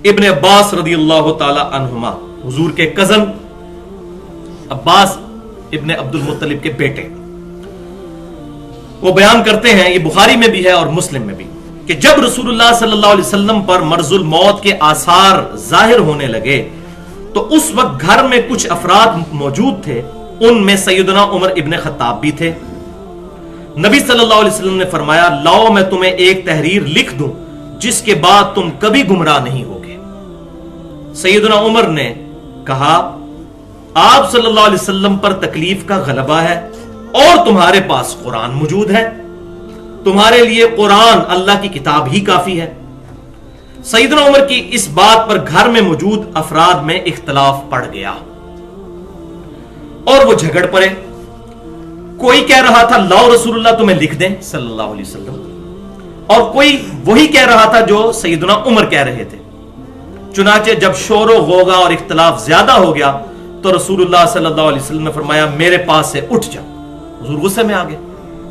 ابن عباس رضی اللہ تعالی عنہما، حضور کے کزن عباس ابن عبد المطلب کے بیٹے، وہ بیان کرتے ہیں، یہ بخاری میں بھی ہے اور مسلم میں بھی، کہ جب رسول اللہ صلی اللہ علیہ وسلم پر مرض الموت کے آثار ظاہر ہونے لگے تو اس وقت گھر میں کچھ افراد موجود تھے، ان میں سیدنا عمر ابن خطاب بھی تھے۔ نبی صلی اللہ علیہ وسلم نے فرمایا، لاؤ میں تمہیں ایک تحریر لکھ دوں جس کے بعد تم کبھی گمراہ نہیں ہوگے۔ سیدنا عمر نے کہا، آپ صلی اللہ علیہ وسلم پر تکلیف کا غلبہ ہے اور تمہارے پاس قرآن موجود ہے، تمہارے لیے قرآن اللہ کی کتاب ہی کافی ہے۔ سیدنا عمر کی اس بات پر گھر میں موجود افراد میں اختلاف پڑ گیا اور وہ جھگڑ پڑے۔ کوئی کہہ رہا تھا لاؤ رسول اللہ تمہیں لکھ دیں صلی اللہ علیہ وسلم، اور کوئی وہی کہہ رہا تھا جو سیدنا عمر کہہ رہے تھے۔ چنانچہ جب شور و غوغا اور اختلاف زیادہ ہو گیا تو رسول اللہ صلی اللہ علیہ وسلم نے فرمایا، میرے پاس سے اٹھ جاؤ۔ حضور غصے میں آ گئے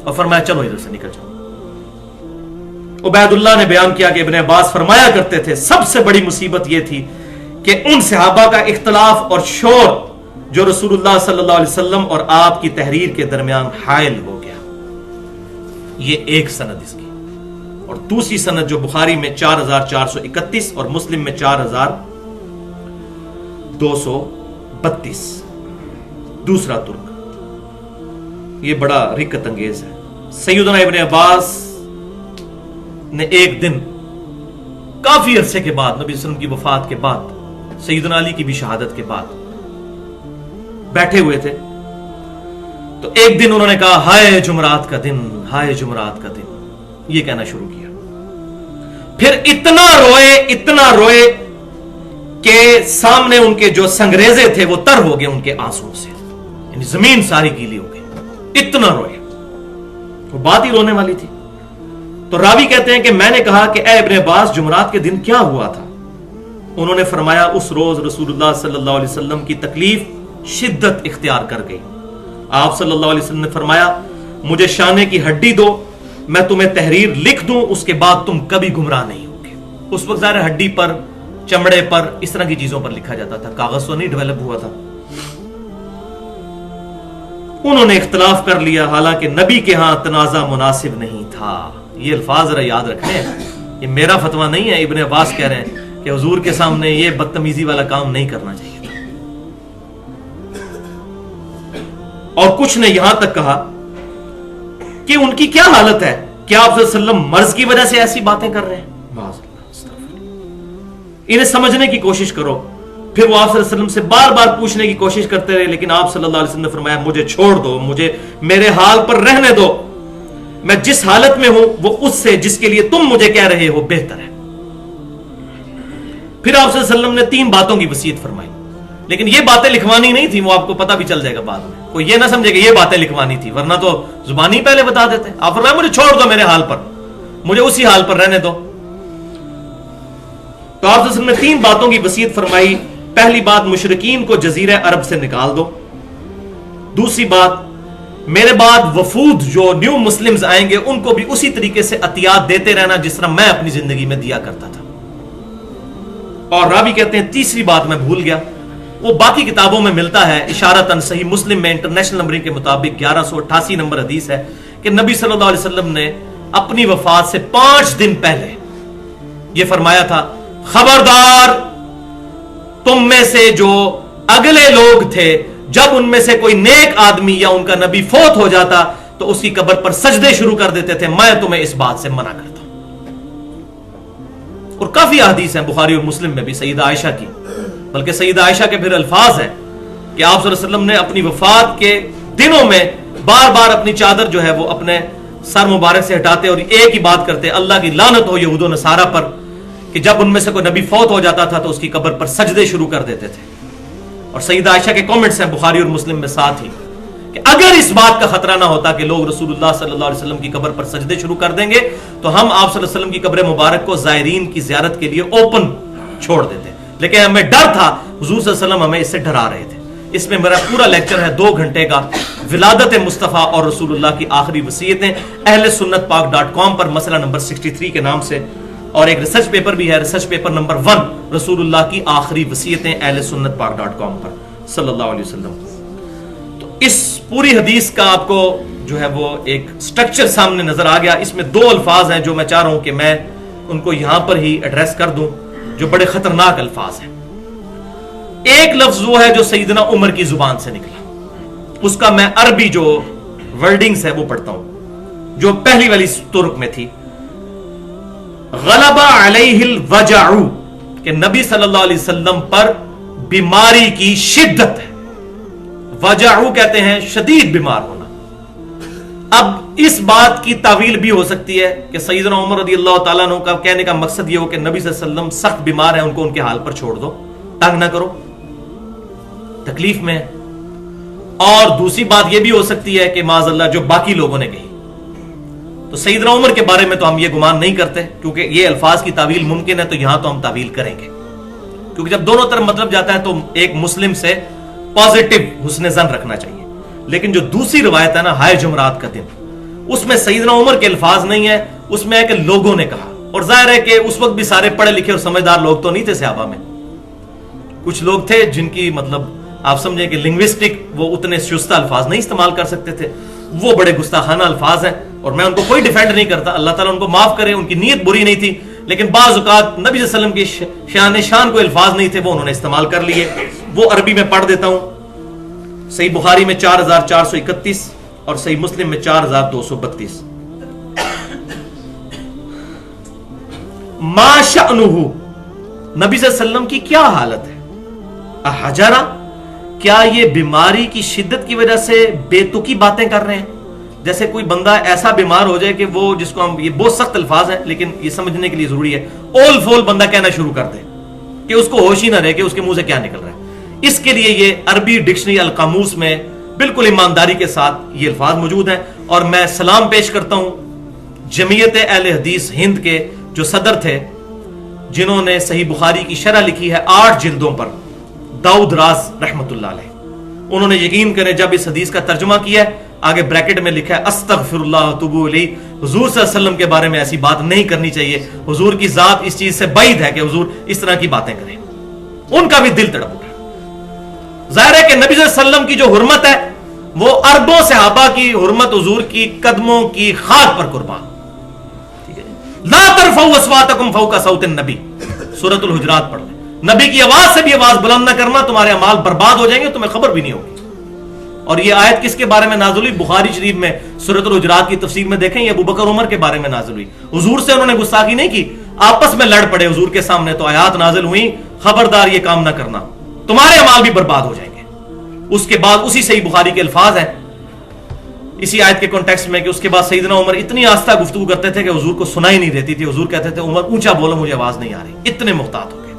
اور فرمایا، چلو ادھر سے نکل جاؤ۔ عبید اللہ نے بیان کیا کہ ابن عباس فرمایا کرتے تھے، سب سے بڑی مصیبت یہ تھی کہ ان صحابہ کا اختلاف اور شور جو رسول اللہ صلی اللہ علیہ وسلم اور آپ کی تحریر کے درمیان حائل ہو گیا۔ یہ ایک سند اس کی، اور دوسری سند جو بخاری میں 4431 اور مسلم میں 4232، دوسرا ترک، یہ بڑا رکت انگیز ہے۔ سیدنا ابن عباس نے ایک دن کافی عرصے کے بعد، نبی صلی اللہ علیہ وسلم کی وفات کے بعد، سیدنا علی کی بھی شہادت کے بعد، بیٹھے ہوئے تھے تو ایک دن انہوں نے کہا، ہائے جمعرات کا دن، ہائے جمعرات کا دن، یہ کہنا شروع کیا۔ پھر اتنا روئے کہ سامنے ان کے جو سنگریزے تھے وہ تر ہو گئے ان کے آنسوں سے، یعنی زمین ساری گیلی ہو گئی، اتنا روئے، وہ بات ہی رونے والی تھی۔ تو راوی کہتے ہیں کہ میں نے کہا کہ اے ابن عباس، جمعرات کے دن کیا ہوا تھا؟ انہوں نے فرمایا، اس روز رسول اللہ صلی اللہ علیہ وسلم کی تکلیف شدت اختیار کر گئی۔ آپ صلی اللہ علیہ وسلم نے فرمایا، مجھے شانے کی ہڈی دو، میں تمہیں تحریر لکھ دوں، اس کے بعد تم کبھی گمراہ نہیں ہوگے۔ اس وقت ظاہر ہڈی پر، چمڑے پر، اس طرح کی چیزوں پر لکھا جاتا تھا، کاغذ تو نہیں ڈیولپ ہوا تھا۔ انہوں نے اختلاف کر لیا، حالانکہ نبی کے ہاں تنازع مناسب نہیں تھا۔ یہ الفاظ ذرا یاد رکھیں، یہ میرا فتویٰ نہیں ہے، ابن عباس کہہ رہے ہیں کہ حضور کے سامنے یہ بدتمیزی والا کام نہیں کرنا چاہیے تھا۔ اور کچھ نے یہاں تک کہا کہ ان کی کیا حالت ہے، کیا آپ صلی اللہ علیہ وسلم مرض کی وجہ سے ایسی باتیں کر رہے ہیں؟ انہیں سمجھنے کی کوشش کرو۔ پھر وہ آپ صلی اللہ علیہ وسلم سے بار بار پوچھنے کی کوشش کرتے رہے، لیکن آپ صلی اللہ علیہ وسلم نے فرمایا، مجھے چھوڑ دو، مجھے میرے حال پر رہنے دو، میں جس حالت میں ہوں وہ اس سے جس کے لیے تم مجھے کہہ رہے ہو بہتر ہے۔ پھر آپ صلی اللہ علیہ وسلم نے 3 باتوں کی وصیت فرمائی، لیکن یہ باتیں لکھوانی نہیں تھی، وہ آپ کو پتہ بھی چل جائے گا بعد میں، کوئی یہ نہ سمجھے کہ یہ باتیں لکھوانی تھی، ورنہ تو زبانی پہلے بتا دیتے۔ آپ فرمایا، مجھے چھوڑ دو میرے حال پر، مجھے اسی حال پر رہنے دو۔ تو آپ صلی اللہ علیہ وسلم نے 3 باتوں کی وصیت فرمائی۔ پہلی بات، مشرکین کو جزیرہ عرب سے نکال دو۔ دوسری بات، میرے بعد وفود جو نیو مسلمز آئیں گے ان کو بھی اسی طریقے سے عطیات دیتے رہنا جس طرح میں اپنی زندگی میں دیا کرتا تھا۔ اور راوی کہتے ہیں تیسری بات میں بھول گیا، وہ باقی کتابوں میں ملتا ہے اشارتاً، صحیح مسلم میں انٹرنیشنل نمبرنگ کے مطابق 1188 نمبر حدیث ہے کہ نبی صلی اللہ علیہ وسلم نے اپنی وفات سے 5 دن پہلے یہ فرمایا تھا، خبردار تم میں سے جو اگلے لوگ تھے، جب ان میں سے کوئی نیک آدمی یا ان کا نبی فوت ہو جاتا تو اس کی قبر پر سجدے شروع کر دیتے تھے، میں تمہیں اس بات سے منع کرتا ہوں۔ اور کافی احادیث ہیں بخاری اور مسلم میں بھی سیدہ عائشہ کی، بلکہ سیدہ عائشہ کے پھر الفاظ ہیں کہ آپ صلی اللہ علیہ وسلم نے اپنی وفات کے دنوں میں بار بار اپنی چادر جو ہے وہ اپنے سر مبارک سے ہٹاتے اور ایک ہی بات کرتے، اللہ کی لعنت ہو یہود و نصارہ پر، کہ جب ان میں سے کوئی نبی فوت ہو جاتا تھا تو اس کی قبر پر سجدے شروع کر دیتے تھے۔ اور سیدہ عائشہ کے کامنٹس ہیں بخاری اور مسلم میں ساتھ ہی کہ اگر اس بات کا خطرہ نہ ہوتا کہ لوگ رسول اللہ صلی اللہ علیہ وسلم کی قبر پر سجدے شروع کر دیں گے تو ہم آپ صلی اللہ علیہ وسلم کی قبر مبارک کو زائرین کی زیارت کے لیے اوپن چھوڑ دیتے، لیکن ہمیں ڈر تھا، حضور صلی اللہ علیہ وسلم ہمیں اس سے ڈرا رہے تھے۔ اس میں میرا پورا لیکچر ہے 2 گھنٹے کا، ولادت مصطفیٰ اور رسول اللہ کی آخری وصیتیں، اہل سنت پاک .com پر مسئلہ نمبر 63 کے نام سے اور ایک ریسرچ پیپر بھی ہے, ریسرچ پیپر نمبر 1, رسول اللہ کی آخری وصیتیں اہل سنت پاک.com پر صلی اللہ علیہ وسلم. تو اس پوری حدیث کا آپ کو جو ہے وہ ایک سٹرکچر سامنے نظر آ گیا. اس میں 2 الفاظ ہیں جو میں چاہ رہا ہوں کہ میں ان کو یہاں پر ہی ایڈریس کر دوں, جو بڑے خطرناک الفاظ ہیں. ایک لفظ وہ ہے جو سیدنا عمر کی زبان سے نکلا, اس کا میں عربی جو ورڈنگز ہے وہ پڑھتا ہوں, جو پہلی والی ترک میں تھی. غلب علیہ الوجع, کہ نبی صلی اللہ علیہ وسلم پر بیماری کی شدت ہے. وجع کہتے ہیں شدید بیمار ہونا. اب اس بات کی تعویل بھی ہو سکتی ہے کہ سیدنا عمر رضی اللہ تعالیٰ عنہ کا کہنے کا مقصد یہ ہو کہ نبی صلی اللہ علیہ وسلم سخت بیمار ہیں, ان کو ان کے حال پر چھوڑ دو, تنگ نہ کرو, تکلیف میں. اور دوسری بات یہ بھی ہو سکتی ہے کہ معاذ اللہ جو باقی لوگوں نے کہی. تو سیدنا عمر کے بارے میں تو ہم یہ گمان نہیں کرتے, کیونکہ یہ الفاظ کی تعویل ممکن ہے, تو یہاں تو ہم تعویل کریں گے, کیونکہ جب دونوں طرف مطلب جاتا ہے تو ایک مسلم سے پازیٹو حسن ظن رکھنا چاہیے. لیکن جو دوسری روایت ہے نا, ہائے جمعرات کا دن, اس میں سیدنا عمر کے الفاظ نہیں ہے, اس میں ہے کہ لوگوں نے کہا. اور ظاہر ہے کہ اس وقت بھی سارے پڑھے لکھے اور سمجھدار لوگ تو نہیں تھے صحابہ میں. کچھ لوگ تھے جن کی مطلب آپ سمجھیں کہ لنگوسٹک وہ اتنے شستہ الفاظ نہیں استعمال کر سکتے تھے, وہ بڑے گستاخانہ الفاظ ہیں, اور میں ان کو کوئی ڈیفینڈ نہیں کرتا, اللہ تعالیٰ ان کو معاف کرے, ان کی نیت بری نہیں تھی, لیکن بعض اوقات نبی صلی اللہ علیہ وسلم کی شان کوئی الفاظ نہیں تھے, وہ انہوں نے استعمال کر لیے. وہ عربی میں پڑھ دیتا ہوں. صحیح بخاری میں 4431 اور صحیح مسلم میں 4232. ما شأنہ, نبی صلی اللہ علیہ وسلم کی کیا حالت ہے. احجرا, کیا یہ بیماری کی شدت کی وجہ سے بے تکی باتیں کر رہے ہیں. جیسے کوئی بندہ ایسا بیمار ہو جائے کہ وہ, جس کو ہم, یہ بہت سخت الفاظ ہیں لیکن یہ سمجھنے کے لیے ضروری ہے, اول فول بندہ کہنا شروع کر دے کہ اس کو ہوش ہی نہ رہے کہ اس کے منہ سے کیا نکل رہا ہے. اس کے لیے یہ عربی ڈکشنری القاموس میں بالکل ایمانداری کے ساتھ یہ الفاظ موجود ہیں. اور میں سلام پیش کرتا ہوں جمعیت اہل حدیث ہند کے جو صدر تھے, جنہوں نے صحیح بخاری کی شرح لکھی ہے 8 جلدوں پر, داؤد راز رحمت اللہ علیہ. انہوں نے یقین کریں جب اس حدیث کا ترجمہ کیا ہے, آگے بریکٹ میں لکھا ہے استغفر اللہ واتوب الیہ, حضور صلی اللہ علیہ وسلم کے بارے میں ایسی بات نہیں کرنی چاہیے, حضور کی ذات اس چیز سے بعید ہے کہ حضور اس طرح کی باتیں کریں. ان کا بھی دل تڑپ اٹھا. ظاہر ہے کہ نبی صلی اللہ علیہ وسلم کی جو حرمت ہے وہ اربوں صحابہ کی حرمت حضور کی قدموں کی خاک پر قربان. ٹھیک ہے, لا ترفعوا اصواتکم فوق صوت النبی, سورۃ الحجرات پڑھ لیں. نبی کی آواز سے بھی آواز بلند نہ کرنا, تمہارے اعمال برباد ہو جائیں گے, تمہیں خبر بھی نہیں ہوگی. اور یہ آیت کس کے بارے میں نازل ہوئی؟ بخاری شریف میں سورۃ الحجرات کی تفسیر میں دیکھیں, یہ ابو بکر عمر کے بارے میں نازل ہوئی. حضور سے انہوں نے گستاخی نہیں کی, آپس میں لڑ پڑے حضور کے سامنے, تو آیات نازل ہوئی خبردار یہ کام نہ کرنا, تمہارے اعمال بھی برباد ہو جائیں گے. اس کے بعد اسی صحیح بخاری کے الفاظ ہیں اسی آیت کے کانٹیکسٹ میں کہ اس کے بعد سیدنا عمر اتنی آہستہ گفتگو کرتے تھے کہ حضور کو سنائی نہیں دیتی تھی. حضور کہتے تھے عمر اونچا بولو, مجھے آواز نہیں آ رہی, اتنے محتاط ہو گئے.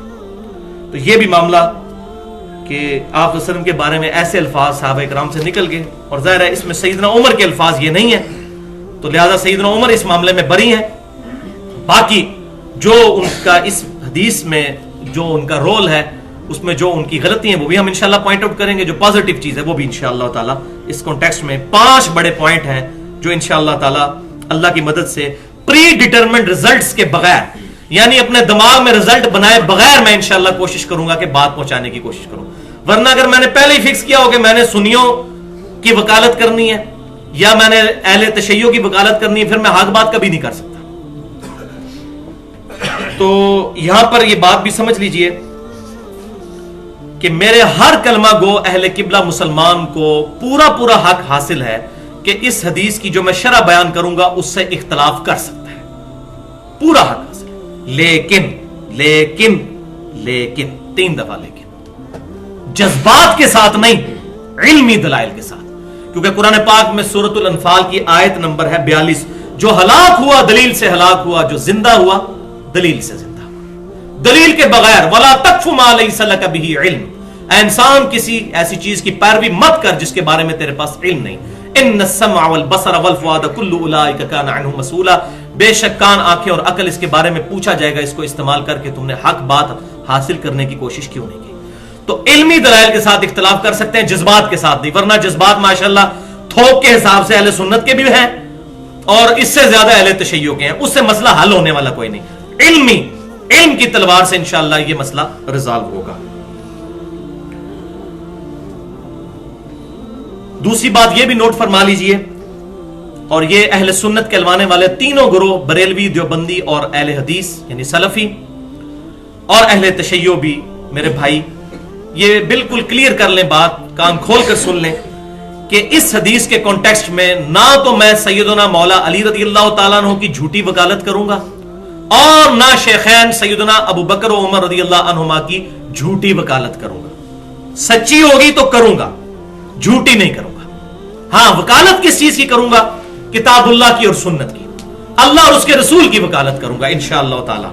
تو یہ بھی معاملہ کہ آپ صلی اللہ علیہ وسلم کے بارے میں ایسے الفاظ صحابہ کرام سے نکل گئے, اور ظاہر ہے اس میں سیدنا عمر کے الفاظ یہ نہیں ہیں, تو لہذا سیدنا عمر اس معاملے میں بری ہیں. باقی جو ان کا اس حدیث میں جو ان کا رول ہے, اس میں جو ان کی غلطی ہیں وہ بھی ہم انشاءاللہ پوائنٹ آؤٹ کریں گے. جو پازیٹیو چیز ہے وہ بھی انشاءاللہ تعالی اس کانٹیکسٹ میں 5 بڑے پوائنٹ ہیں جو انشاءاللہ تعالی اللہ کی مدد سے پری ڈیٹرمنڈ ریزلٹس کے بغیر, یعنی اپنے دماغ میں رزلٹ بنائے بغیر میں انشاءاللہ کوشش کروں گا کہ بات پہنچانے کی کوشش کروں. ورنہ اگر میں نے پہلے ہی فکس کیا ہو کہ میں نے سنیوں کی وکالت کرنی ہے یا میں نے اہل تشیع کی وکالت کرنی ہے, پھر میں حق بات کبھی نہیں کر سکتا. تو یہاں پر یہ بات بھی سمجھ لیجئے کہ میرے ہر کلمہ گو اہل قبلہ مسلمان کو پورا حق حاصل ہے کہ اس حدیث کی جو میں شرح بیان کروں گا اس سے اختلاف کر سکتا ہے, پورا حق حاصل ہے. لیکن 3 دفعہ لیکن, جذبات کے ساتھ نہیں, علمی دلائل کے ساتھ. کیونکہ قرآن پاک میں سورۃ الانفال کی آیت نمبر ہے 42, جو ہلاک ہوا دلیل سے ہلاک ہوا, جو زندہ ہوا دلیل سے زندہ ہوا. دلیل کے بغیر ولا تقف ما لیس لک بہ علم, اے انسان کسی ایسی چیز کی پیروی مت کر جس کے بارے میں تیرے پاس علم نہیں. ان السمع والبصر والفؤاد كل اولئک کان عنہ مسئولا, بے شک کان, آنکھیں اور عقل اس کے بارے میں پوچھا جائے گا, اس کو استعمال کر کے تم نے حق بات حاصل کرنے کی کوشش کیوں نہیں کی. تو علمی دلائل کے ساتھ اختلاف کر سکتے ہیں, جذبات کے ساتھ نہیں. ورنہ جذبات ماشاءاللہ تھوک کے حساب سے اہل سنت کے بھی ہیں اور اس سے زیادہ اہل تشیع کے ہیں, اس سے مسئلہ حل ہونے والا کوئی نہیں. علم کی تلوار سے انشاءاللہ یہ مسئلہ ریزالو ہوگا. دوسری بات یہ بھی نوٹ فرما لیجئے، اور یہ اہل سنت کہلوانے والے تینوں گروہ، بریلوی، دیوبندی اور اہل حدیث یعنی سلفی اور اہل تشیع بھی، میرے بھائی یہ بالکل کلیئر کر لیں، بات کان کھول کر سن لیں کہ اس حدیث کے کانٹیکسٹ میں نہ تو میں سیدنا مولا علی رضی اللہ تعالیٰ عنہ کی جھوٹی وکالت کروں گا، اور نہ شیخین سیدنا ابو بکر و عمر رضی اللہ عنہما کی جھوٹی وکالت کروں گا. سچی ہوگی تو کروں گا، جھوٹی نہیں کروں گا. ہاں وکالت کس چیز کی کروں گا؟ کتاب اللہ کی اور سنت کی، اللہ اور اس کے رسول کی وکالت کروں گا انشاءاللہ تعالی.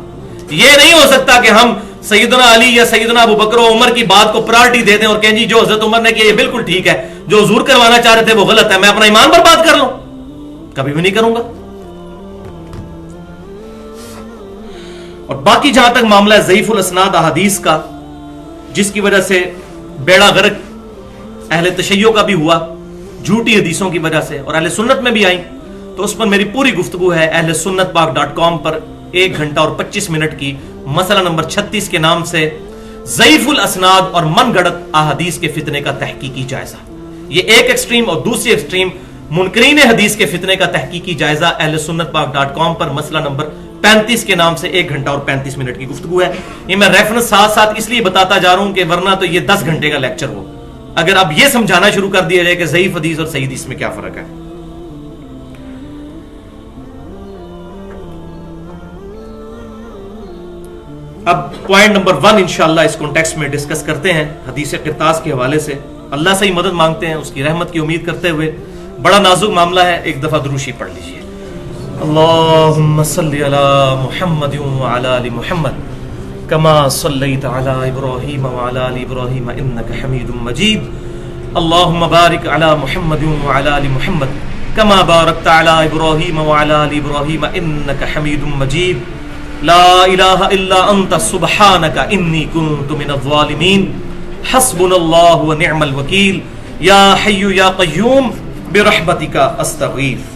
یہ نہیں ہو سکتا کہ ہم سیدنا علی یا سیدنا ابو بکر و عمر کی بات کو پرائرٹی دے دیں اور کہیں جی جو حضرت عمر نے کیا یہ بالکل ٹھیک ہے، جو حضور کروانا چاہ رہے تھے وہ غلط ہے، میں اپنا ایمان برباد کر لوں. کبھی بھی نہیں کروں گا. اور باقی جہاں تک معاملہ ہے ضعیف الاسناد احادیث کا، جس کی وجہ سے بیڑا غرق اہل تشیع کا بھی ہوا جھوٹی حدیثوں کی وجہ سے، اور اہل سنت میں بھی آئیں، تو اس پر میری پوری گفتگو ہے اہل سنت پاک .com پر 1 گھنٹہ اور 25 منٹ کی، مسئلہ نمبر 36 کے نام سے ضعیف الاسناد اور من گڑت احادیث کے فتنے کا تحقیقی جائزہ. یہ ایک ایکسٹریم، اور دوسری ایکسٹریم منکرین حدیث کے فتنے کا تحقیقی جائزہ اہل سنت پاک .com پر مسئلہ نمبر 35 کے نام سے 1 گھنٹہ اور 35 منٹ کی گفتگو ہے. یہ میں ریفرنس ساتھ ساتھ اس لیے بتاتا جا رہا ہوں کہ ورنہ تو یہ 10 گھنٹے کا لیکچر ہو اگر اب یہ سمجھانا شروع کر دیا جائے کہ ضعیف حدیث اور صحیح حدیث میں کیا فرق ہے. اب پوائنٹ نمبر 1 انشاءاللہ اس کانٹیکسٹ میں ڈسکس کرتے ہیں حدیث قرطاس کے حوالے سے. اللہ سے ہی مدد مانگتے ہیں، اس کی رحمت کی امید کرتے ہوئے. بڑا نازک معاملہ ہے، ایک دفعہ دروشی پڑھ لیجئے. اللہم صلی علی محمد وعلی آل محمد کما صلیت علی ابراہیم وعلی آل ابراہیم انک حمید مجید. اللہم بارک علی محمد وعلی آل محمد کما بارکت علی ابراہیم وعلی آل ابراہیم انک حمید مجید. لا الہ الا انت سبحانک انی کنت من الظالمین. حسبنا اللہ ونعم الوکیل. یا حی یا قیوم برحمتک استغیث.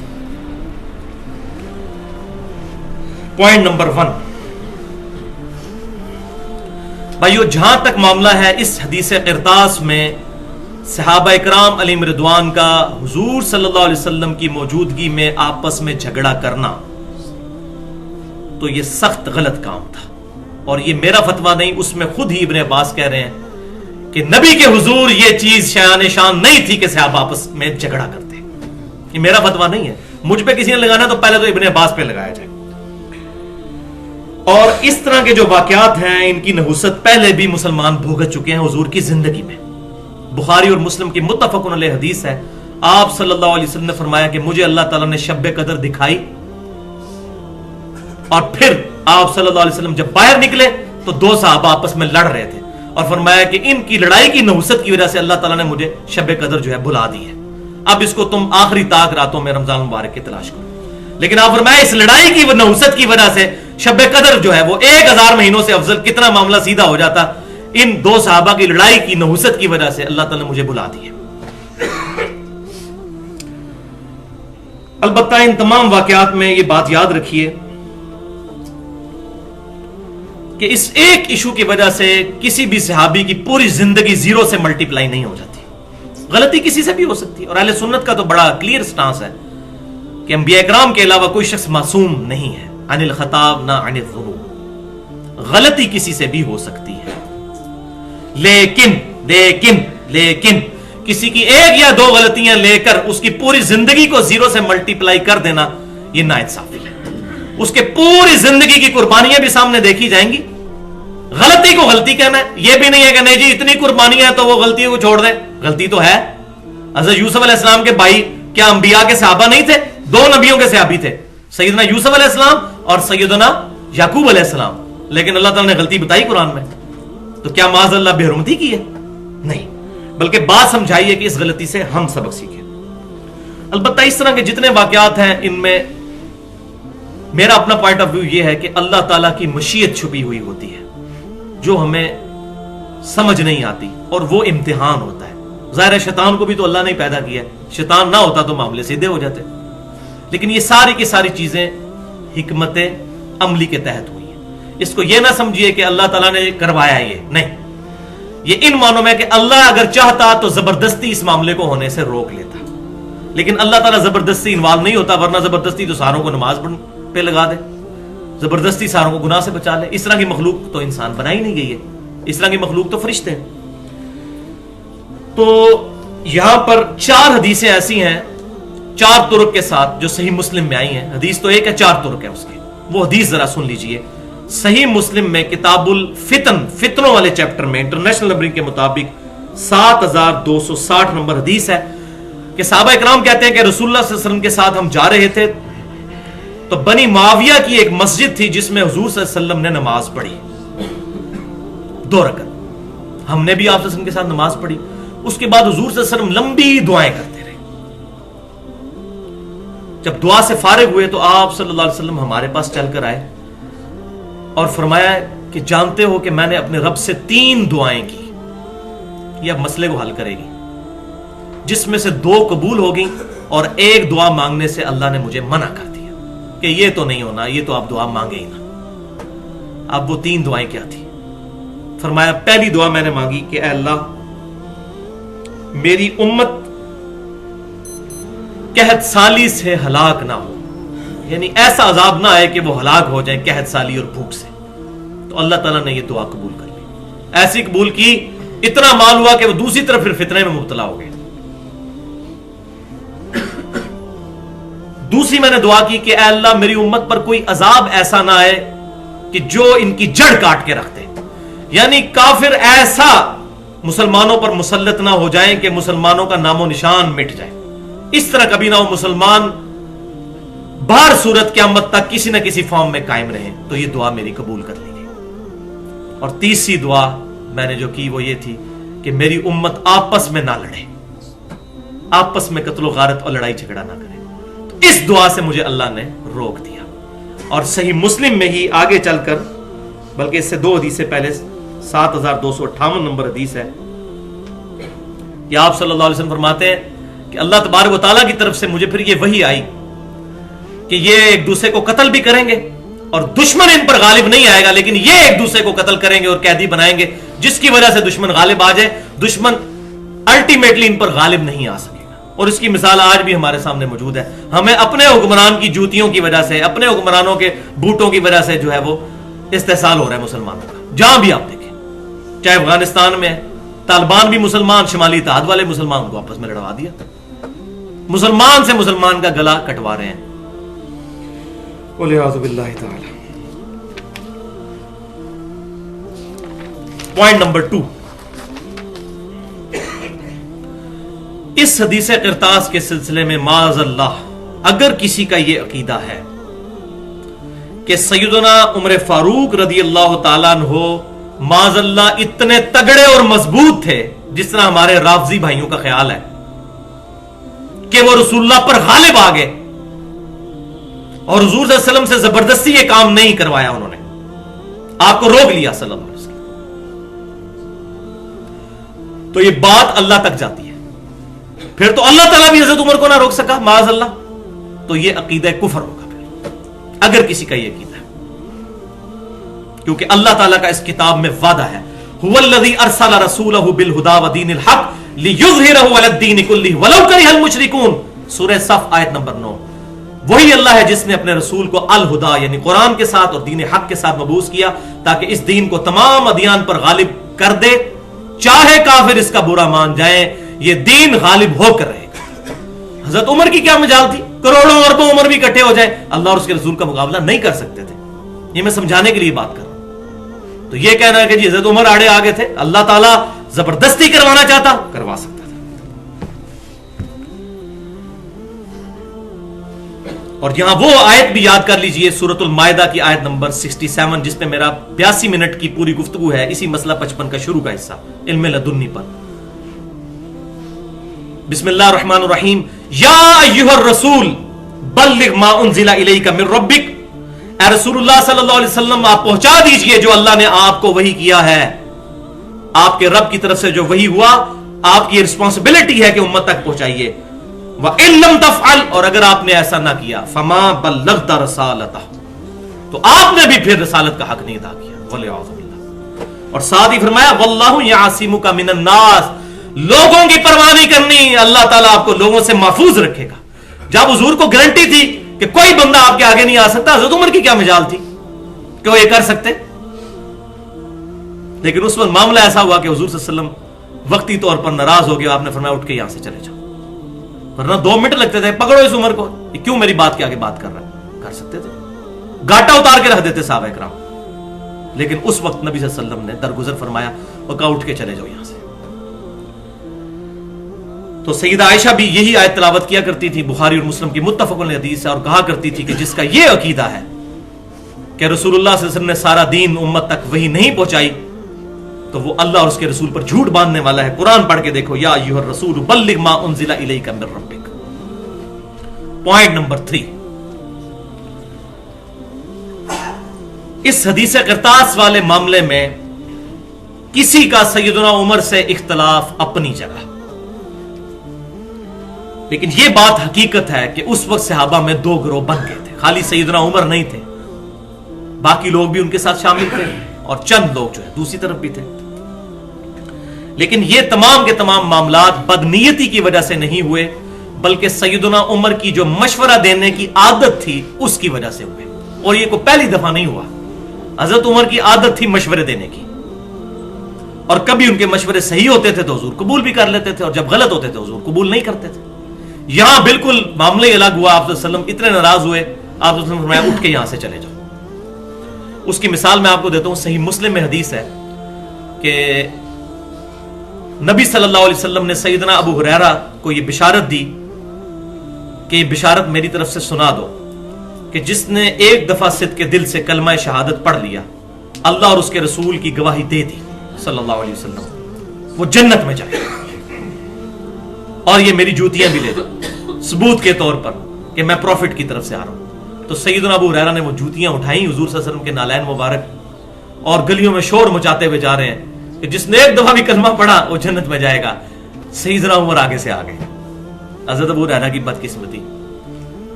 پوائنٹ نمبر 1 بھائیو، جہاں تک معاملہ ہے اس حدیث قرطاس میں صحابہ اکرام علیہم رضوان کا حضور صلی اللہ علیہ وسلم کی موجودگی میں آپس میں جھگڑا کرنا، تو یہ سخت غلط کام تھا. اور یہ میرا فتویٰ نہیں، اس میں خود ہی ابن عباس کہہ رہے ہیں کہ نبی کے حضور یہ چیز شان نہیں تھی کہ صحابہ آپس میں جھگڑا کرتے. یہ میرا فتویٰ نہیں ہے، مجھ پہ کسی نے لگانا تو پہلے تو ابن عباس پہ لگایا جائے. اور اس طرح کے جو واقعات ہیں ان کی نحوست پہلے بھی مسلمان بھوگت چکے ہیں حضور کی زندگی میں. بخاری اور مسلم کی متفق علیہ حدیث ہے، آپ صلی اللہ علیہ وسلم نے فرمایا کہ مجھے اللہ تعالیٰ نے شب قدر دکھائی، اور پھر آپ صلی اللہ علیہ وسلم جب باہر نکلے تو 2 صحابہ آپس میں لڑ رہے تھے، اور فرمایا کہ ان کی لڑائی کی نحوست کی وجہ سے اللہ تعالیٰ نے مجھے شب قدر جو ہے بلا دی ہے. اب اس کو تم آخری طاق راتوں میں رمضان مبارک کی تلاش کرو. لیکن آپ فرمایا اس لڑائی کی نحوست کی وجہ سے شب قدر جو ہے وہ 1000 مہینوں سے افضل. کتنا معاملہ سیدھا ہو جاتا. ان 2 صحابہ کی لڑائی کی نحوست کی وجہ سے اللہ تعالیٰ نے مجھے بلا دی ہے. البتہ ان تمام واقعات میں یہ بات یاد رکھیے کہ اس ایک ایشو کی وجہ سے کسی بھی صحابی کی پوری زندگی 0 سے ملٹیپلائی نہیں ہو جاتی. غلطی کسی سے بھی ہو سکتی ہے، اور اہل سنت کا تو بڑا کلیئر سٹانس ہے کہ انبیاء کرام کے علاوہ کوئی شخص معصوم نہیں ہے. عن الخطاب نہ عن الذنوب. غلطی کسی سے بھی ہو سکتی ہے، لیکن کسی کی 1 یا 2 غلطیاں لے کر اس کی پوری زندگی کو 0 سے ملٹیپلائی کر دینا یہ ناانصافی ہے. اس کے پوری زندگی کی قربانیاں بھی سامنے دیکھی جائیں گی. غلطی کو غلطی کہنا ہے، یہ بھی نہیں ہے کہ نہیں جی اتنی قربانیاں تو وہ غلطیوں کو چھوڑ دیں. غلطی تو ہے. حضرت یوسف علیہ السلام کے بھائی کیا انبیاء کے صحابہ نہیں تھے؟ 2 نبیوں کے صحابی تھے، سیدنا یوسف علیہ السلام اور سیدنا یعقوب علیہ السلام. لیکن اللہ تعالیٰ نے غلطی بتائی قرآن میں، تو کیا معاذ اللہ بے حرمتی کی ہے؟ نہیں، بلکہ بات سمجھائیے کہ اس غلطی سے ہم سبق سیکھیں. البتہ اس طرح کے جتنے واقعات ہیں ان میں میرا اپنا پوائنٹ آف ویو یہ ہے کہ اللہ تعالیٰ کی مشیت چھپی ہوئی ہوتی ہے جو ہمیں سمجھ نہیں آتی، اور وہ امتحان ہوتا ہے. ظاہر ہے شیطان کو بھی تو اللہ نے پیدا کیا ہے، شیطان نہ ہوتا تو معاملے سیدھے ہو جاتے. لیکن یہ ساری کی ساری چیزیں حکمت عملی کے تحت ہوئی ہیں. اس کو یہ نہ سمجھیے کہ اللہ تعالیٰ نے کروایا یہ نہیں، یہ ان معنوں میں کہ اللہ اگر چاہتا تو زبردستی اس معاملے کو ہونے سے روک لیتا، لیکن اللہ تعالیٰ زبردستی انوالو نہیں ہوتا، ورنہ زبردستی تو ساروں کو نماز پہ لگا دے، زبردستی ساروں کو گناہ سے بچا لے۔ اس طرح کی مخلوق تو انسان بنائی نہیں گئی ہے، اس طرح کی مخلوق تو فرشتے ہیں۔ تو یہاں پر 4 حدیثیں ایسی ہیں 4 طرق کے ساتھ جو صحیح مسلم میں آئی ہیں، حدیث تو ایک ہے 4 طرق ہے اس کے، وہ حدیث ذرا سن لیجئے۔ صحیح مسلم میں کتاب الفتن، فتنوں والے چیپٹر میں انٹرنیشنل نمبرنگ کے مطابق 7260 نمبر حدیث ہے کہ صحابہ اکرام کہتے ہیں کہ رسول اللہ صلی اللہ علیہ وسلم کے ساتھ ہم جا رہے تھے تو بنی معاویہ کی ایک مسجد تھی جس میں حضور صلی اللہ علیہ وسلم نے نماز پڑھی 2 رکعت، ہم نے بھی آپ صلی اللہ علیہ وسلم کے ساتھ نماز پڑھی۔ اس کے بعد حضور صلی اللہ علیہ وسلم لمبی دعائیں کرتے رہے، جب دعا سے فارغ ہوئے تو آپ صلی اللہ علیہ وسلم ہمارے پاس چل کر آئے اور فرمایا کہ جانتے ہو کہ میں نے اپنے رب سے 3 دعائیں کی، یہ اب مسئلے کو حل کرے گی، جس میں سے 2 قبول ہو گئیں اور 1 دعا مانگنے سے اللہ نے مجھے منع کر دیا کہ یہ تو نہیں ہونا، یہ تو آپ دعا مانگے ہی نہ۔ اب وہ 3 دعائیں کیا تھی؟ فرمایا پہلی دعا میں نے مانگی کہ اے اللہ میری امت قحط سالی سے ہلاک نہ ہو، یعنی ایسا عذاب نہ آئے کہ وہ ہلاک ہو جائیں قحط سالی اور بھوک سے۔ تو اللہ تعالیٰ نے یہ دعا قبول کر لی، ایسی قبول کی اتنا مال ہوا کہ وہ دوسری طرف پھر فتنے میں مبتلا ہو گئے۔ دوسری میں نے دعا کی کہ اے اللہ میری امت پر کوئی عذاب ایسا نہ آئے کہ جو ان کی جڑ کاٹ کے رکھ دے، یعنی کافر ایسا مسلمانوں پر مسلط نہ ہو جائیں کہ مسلمانوں کا نام و نشان مٹ جائے، اس طرح کبھی نہ ہو مسلمان بہر صورت قیامت تک کسی نہ کسی فارم میں قائم رہیں۔ تو یہ دعا میری قبول کر لی گئی۔ اور تیسری دعا میں نے جو کی وہ یہ تھی کہ میری امت آپس میں نہ لڑے، آپس میں قتل و غارت اور لڑائی جھگڑا نہ کرے۔ تو اس دعا سے مجھے اللہ نے روک دیا۔ اور صحیح مسلم میں ہی آگے چل کر، بلکہ اس سے 2 حدیث سے پہلے 7258 نمبر حدیث ہے کہ آپ صلی اللہ علیہ وسلم فرماتے ہیں کہ اللہ تبارک و تعالیٰ کی طرف سے مجھے پھر یہ وحی آئی کہ یہ ایک دوسرے کو قتل بھی کریں گے اور دشمن ان پر غالب نہیں آئے گا، لیکن یہ ایک دوسرے کو قتل کریں گے اور قیدی بنائیں گے، جس کی وجہ سے دشمن غالب آ جائے۔ دشمن الٹیمیٹلی ان پر غالب نہیں آ سکے گا، اور اس کی مثال آج بھی ہمارے سامنے موجود ہے۔ ہمیں اپنے حکمران کی جوتیوں کی وجہ سے، اپنے حکمرانوں کے بوٹوں کی وجہ سے جو ہے وہ استحصال ہو رہا ہے مسلمانوں کا، جہاں بھی آپ دیکھیں، چاہے افغانستان میں طالبان بھی مسلمان، شمالی اتحاد والے مسلمان، ان کو آپس میں لڑوا دیا، مسلمان سے مسلمان کا گلا کٹوا رہے ہیں، والعیاذ باللہ تعالی۔ پوائنٹ نمبر 2، اس حدیث قرطاس کے سلسلے میں معاذ اللہ اگر کسی کا یہ عقیدہ ہے کہ سیدنا عمر فاروق رضی اللہ تعالیٰ عنہ معاذ اللہ اتنے تگڑے اور مضبوط تھے جس طرح ہمارے رافضی بھائیوں کا خیال ہے کہ وہ رسول اللہ پر غالب آ گئے اور حضور صلی اللہ علیہ وسلم سے زبردستی یہ کام نہیں کروایا، انہوں نے آپ کو روک لیا صلی اللہ علیہ وسلم، تو یہ بات اللہ تک جاتی ہے، پھر تو اللہ تعالیٰ بھی حضرت عمر کو نہ روک سکا معاذ اللہ، تو یہ عقیدہ کفر ہوگا پھر اگر کسی کا یہ عقیدہ ہے، کیونکہ اللہ تعالیٰ کا اس کتاب میں وعدہ ہے هو الذی ارسل رسولہ بالہدی ودین الحق لیظہرہ علی الدین کلہ ولو کرہ المشرکون، سورہ صف آیت نمبر 9۔ وہی اللہ ہے جس نے اپنے رسول کو الہدا یعنی قرآن کے ساتھ اور دین حق کے ساتھ مبعوث کیا تاکہ اس دین کو تمام ادیان پر غالب کر دے، چاہے کافر اس کا برا مان جائیں، یہ دین غالب ہو کر رہے گا۔ حضرت عمر کی کیا مجال تھی؟ کروڑوں اربوں عمر بھی اکٹھے ہو جائیں، اللہ اور اس کے رسول کا مقابلہ نہیں کر سکتے تھے۔ یہ میں سمجھانے کے لیے بات کر رہا ہوں۔ تو یہ کہنا ہے کہ جی حضرت عمر آڑے آگے تھے، اللہ تعالیٰ زبردستی کروانا چاہتا کروا سکتا تھا۔ اور یہاں وہ آیت بھی یاد کر لیجئے، سورۃ المائدہ کی آیت نمبر 67 جس پہ میرا 82 منٹ کی پوری گفتگو ہے، اسی مسئلہ 55 کا شروع کا حصہ علم لدنی پر۔ بسم اللہ الرحمن الرحیم، یا ایھا الرسول بلغ ما انزل الیک من ربک، اے رسول اللہ صلی اللہ علیہ وسلم آپ پہنچا دیجئے جو اللہ نے آپ کو وحی کیا ہے، آپ کے رب کی طرف سے جو وحی ہوا آپ کی رسپانسبلٹی ہے کہ امت تک پہنچائیے۔ وَإِن لَّمْ تَفْعَلْ، اور اگر آپ نے ایسا نہ کیا، فَمَا بَلَّغْتَ رَسَالَتَهُ، تو آپ نے بھی پھر رسالت کا حق نہیں ادا کیا، ولیعوذ باللہ۔ اور ساتھ ہی فرمایا واللہ یعصمک من الناس، لوگوں کی پرواہ نہیں کرنی، اللہ تعالیٰ آپ کو لوگوں سے محفوظ رکھے گا۔ جب حضور کو گارنٹی تھی کہ کوئی بندہ آپ کے آگے نہیں آ سکتا، حضرت عمر کی کیا مجال تھی کہ وہ یہ کر سکتے؟ لیکن اس وقت معاملہ ایسا ہوا کہ حضور صلی اللہ علیہ وسلم وقتی طور پر ناراض ہو گیا، آپ نے فرمایا اٹھ کے یہاں سے چلے جاؤ، ورنہ 2 منٹ لگتے تھے، پکڑو اس عمر کو، یہ کیوں میری بات کے آگے بات کر رہا ہے؟ کر سکتے تھے، گاٹا اتار کے رکھ دیتے صحابہ کرام، لیکن اس وقت نبی صلی اللہ علیہ وسلم نے درگزر فرمایا اور کہا اٹھ کے چلے جاؤ یہاں سے۔ تو سیدہ عائشہ بھی یہی آیت تلاوت کیا کرتی تھی، بخاری اور مسلم کی متفق علیہ حدیث ہے، اور کہا کرتی تھی کہ جس کا یہ عقیدہ ہے کہ رسول اللہ صلی اللہ علیہ وسلم نے سارا دین امت تک وہی نہیں پہنچائی تو وہ اللہ اور اس کے رسول پر جھوٹ باندھنے والا ہے۔ قرآن پڑھ کے دیکھو، یا ایھا الرسول بلغ ما انزل الیک من ربک۔ پوائنٹ نمبر 3، اس حدیث قرطاس والے معاملے میں کسی کا سیدنا عمر سے اختلاف اپنی جگہ، لیکن یہ بات حقیقت ہے کہ اس وقت صحابہ میں 2 گروہ بن گئے تھے، خالی سیدنا عمر نہیں تھے، باقی لوگ بھی ان کے ساتھ شامل تھے اور چند لوگ جو ہے دوسری طرف بھی تھے۔ لیکن یہ تمام کے تمام معاملات بدنیتی کی وجہ سے نہیں ہوئے، بلکہ سیدنا عمر کی جو مشورہ دینے کی عادت تھی اس کی وجہ سے ہوئے، اور یہ کوئی پہلی دفعہ نہیں ہوا۔ حضرت عمر کی عادت تھی مشورے دینے کی، اور کبھی ان کے مشورے صحیح ہوتے تھے تو حضور قبول بھی کر لیتے تھے، اور جب غلط ہوتے تھے حضور قبول نہیں کرتے تھے۔ یہاں بالکل معاملہ الگ ہوا، آپ صلی اللہ علیہ وسلم اتنے ناراض ہوئے، آپ صلی اللہ علیہ وسلم فرمایا اٹھ کے یہاں سے چلے جاؤ۔ اس کی مثال میں آپ کو دیتا ہوں، صحیح مسلم میں حدیث ہے کہ نبی صلی اللہ علیہ وسلم نے سیدنا ابو ہریرہ کو یہ بشارت دی کہ یہ بشارت میری طرف سے سنا دو کہ جس نے ایک دفعہ صدق کے دل سے کلمہ شہادت پڑھ لیا، اللہ اور اس کے رسول کی گواہی دے دی صلی اللہ علیہ وسلم، وہ جنت میں جائے، اور یہ میری جوتیاں بھی لے دو ثبوت کے طور پر کہ میں پروفٹ کی طرف سے آ رہا ہوں۔ تو سیدنا ابو ہریرہ نے وہ جوتیاں اٹھائیں، حضور صلی اللہ علیہ وسلم کے نالین مبارک، اور گلیوں میں شور مچاتے ہوئے جا رہے ہیں کہ جس نے ایک دفعہ بھی کلمہ پڑھا وہ جنت میں جائے گا۔ سیدنا عمر آگے سے آ گئے، حضرت ابو ہریرہ کی بدقسمتی،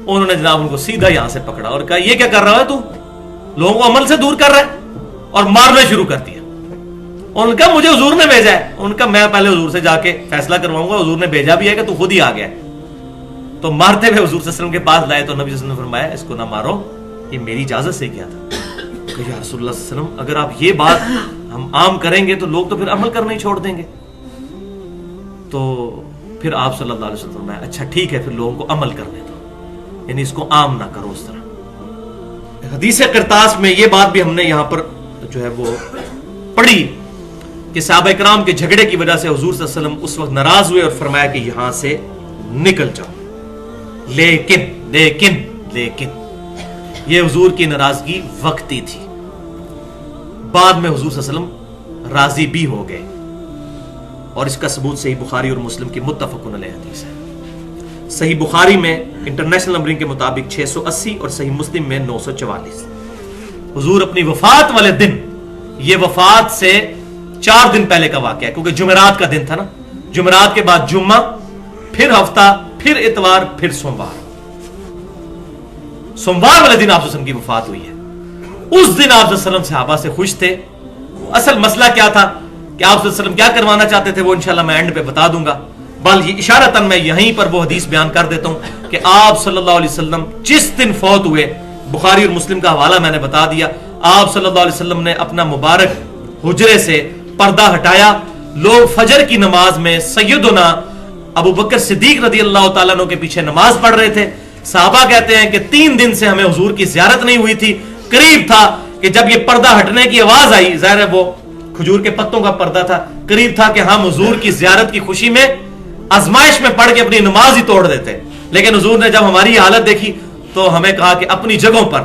انہوں نے جناب ان کو سیدھا یہاں سے پکڑا اور کہا یہ کیا کر رہا ہے تو، لوگوں کو عمل سے دور کر رہا ہے، اور مارنا شروع کر دیا۔ ان کا مجھے حضور نے بھیجا ہے، ان کا میں پہلے حضور سے جا کے فیصلہ کرواؤں گا، حضور نے بھیجا بھی ہے کہ تو خود ہی آ گیا ہے۔ تو مارتے ہوئے حضور صلی اللہ علیہ وسلم کے پاس لائے تو نبی صلی اللہ علیہ وسلم نے فرمایا اس کو نہ مارو، یہ میری اجازت سے کیا تھا۔ کہ یا رسول اللہ صلی اللہ علیہ وسلم اگر آپ یہ بات ہم عام کریں گے تو لوگ تو پھر عمل کرنا ہی چھوڑ دیں گے۔ تو پھر آپ صلی اللہ علیہ وسلم نے فرمایا اچھا ٹھیک ہے، پھر لوگوں کو عمل کرنے دو، یعنی اس کو عام نہ کرو اس طرح۔ حدیث قرطاس میں یہ بات بھی ہم نے یہاں پر جو ہے وہ پڑھی کہ صحابہ کرام کے جھگڑے کی وجہ سے حضور صلی اللہ علیہ وسلم اس وقت ناراض ہوئے اور فرمایا کہ یہاں سے نکل جاؤ، لیکن لیکن لیکن یہ حضور کی ناراضگی وقتی تھی، بعد میں حضور صلی اللہ علیہ وسلم راضی بھی ہو گئے، اور اس کا ثبوت صحیح بخاری اور مسلم کی متفق علیہ حدیث ہے۔ صحیح بخاری میں انٹرنیشنل نمبرنگ کے مطابق 680 اور صحیح مسلم میں 944۔ حضور اپنی وفات والے دن، یہ وفات سے 4 دن پہلے کا واقعہ ہے کیونکہ جمعرات کا دن تھا نا، جمعرات کے بعد جمعہ، پھر ہفتہ، پھر اتوار، پھر سوموار، سوموار والے دن آپ صلی اللہ علیہ وسلم کی وفات ہوئی ہے۔ اس دن آپ صلی اللہ علیہ وسلم صحابہ سے خوش تھے۔ اصل مسئلہ کیا تھا کہ آپ صلی اللہ علیہ وسلم کیا کروانا چاہتے تھے وہ انشاءاللہ میں اینڈ پہ بتا دوں گا، بل یہ اشارتاً میں یہیں پر وہ حدیث بیان کر دیتا ہوں کہ آپ صلی اللہ علیہ وسلم جس دن فوت ہوئے، بخاری اور مسلم کا حوالہ میں نے بتا دیا، آپ صلی اللہ علیہ وسلم نے اپنا مبارک حجرے سے پردہ ہٹایا، لوگ فجر کی نماز میں سیدنا ابو بکر صدیق رضی اللہ تعالیٰ عنہ کے پیچھے نماز پڑھ رہے تھے۔ صحابہ کہتے ہیں کہ 3 دن سے ہمیں حضور کی زیارت نہیں ہوئی تھی، قریب تھا کہ جب یہ پردہ ہٹنے کی آواز آئی، ظاہر ہے وہ کھجور کے پتوں کا پردہ تھا، قریب تھا کہ ہم حضور کی زیارت کی خوشی میں آزمائش میں پڑھ کے اپنی نماز ہی توڑ دیتے، لیکن حضور نے جب ہماری حالت دیکھی تو ہمیں کہا کہ اپنی جگہوں پر